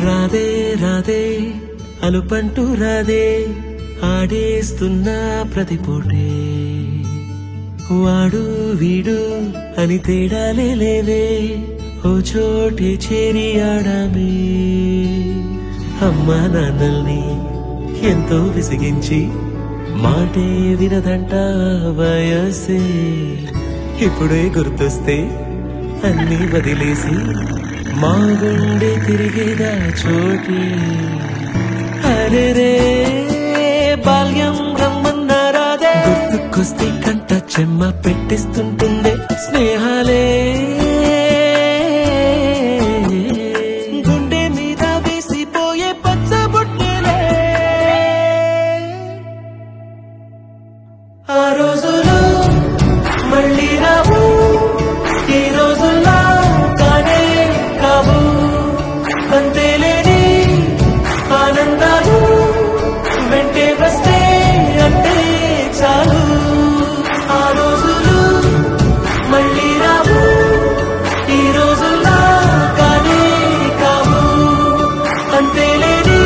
రాదే రాదే అలుపంటూ రాదే ఆడేస్తున్నా ప్రతిపోటే వాడు వీడు అని తేడాలే లేవే ఓ చోటే చేరి ఆడామే అమ్మా నాన్నల్ని ఎంతో విసిగించి మాటే వినదంట వయసే ఇప్పుడే గుర్తొస్తే అన్ని వదిలేసి మా గుండె తిరిగేదా చోటే అరే రే బాల్యం రమ్మన్నారాదే గుర్తుకొస్తే కంట చెమ్మ పెట్టిస్తుంటుందే స్నేహాలే గుండె మీద వేసిపోయే పచ్చబొట్టెలే ఆ రోజులు మళ్ళీ రావు ఈ రోజుల్లో కానే కావు అంతేలేని ఆనందాలు వెంటే వస్తే అంటే చాలు ఆ రోజులు మళ్ళీ రావు ఈ రోజుల్లో కానే కావు అంతేలేని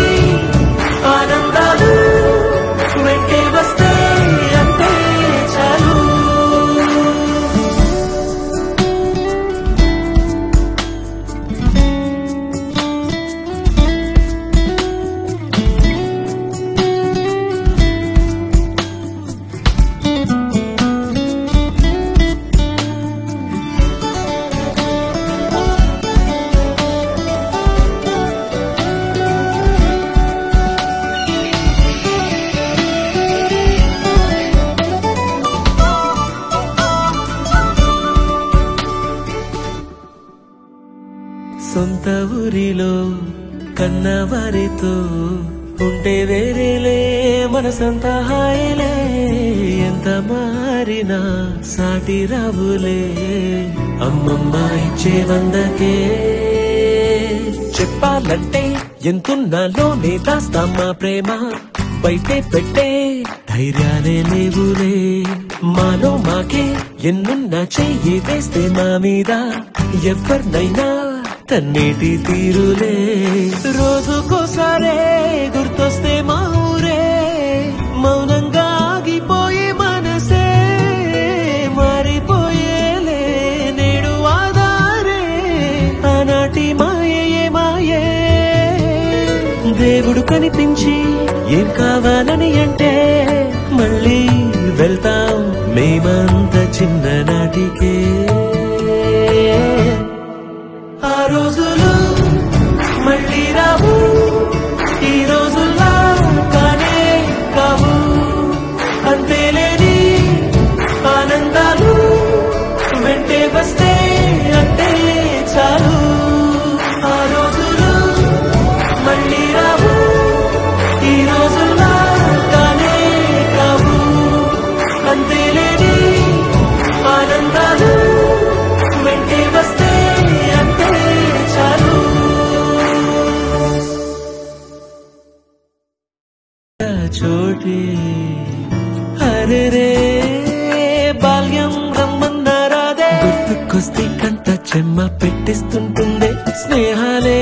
ఆనందాలు వెంటే వస్తే అంటే చాలు సొంత ఊరిలో కన్నవారితో ఉంటే వేరేలే మనసంతా హాయిలే ఎంత మారినా సాటి రావులే అమ్మమ్మ ఇచ్చే వందకే చెప్పాలంటే ఎంతున్నాలోనే దాస్తామా ప్రేమ బయటే పెట్టే ధైర్యాలే లేవులే మాలో మాకే ఎన్నున్నా చెయ్యి వేస్తే మా మీద ఎవరినైనా తన్నేటి తీరులే రోజుకోసారే గుర్తొస్తే మా ఊరే మౌనంగా ఆగిపోయే మనసే మారిపోయేలే నేడు ఆధారే ఆనాటి మాయే మాయే దేవుడు కనిపించి ఏం కావాలని అంటే మళ్ళీ వెళ్తాం మేమంత చిన్ననాటికే ఆ రోజులు మళ్ళీ రావు ఈ రోజుల్లో కానే కావు అంతేలేని ఆనందాలు వెంటే వస్తే అంటే చాలు ఆ రోజులు మళ్ళీ రావు ఈ రోజుల్లో కానే కావు అంతేలేని ఆనందాలు వెంటే వస్తే చోటే అరే రే బాల్యం రమ్మన్నారాదే గుర్తుకొస్తే కంట చెమ్మ పెట్టిస్తుంటుందే స్నేహాలే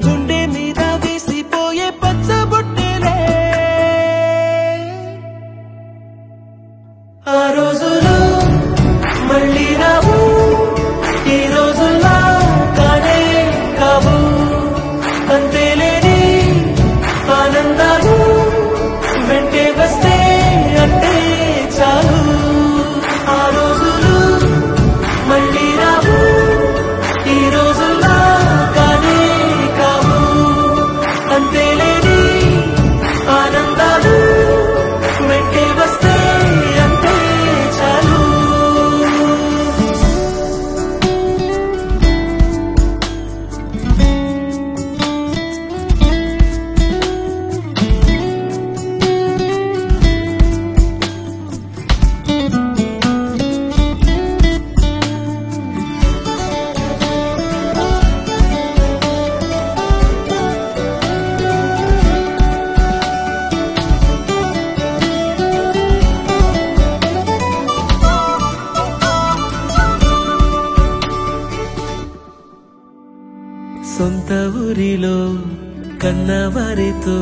గుండె మీద వేసిపోయే పచ్చబొట్టెలే ఆ రోజులు మళ్ళీ రావు ఈ రోజుల్లో కానే కావు అంతేలేని ఆనందాలు వెంటే వస్తే అంటే చాలు ఆ రోజులు మళ్ళీ రావు సొంత ఊరిలో కన్నవారితో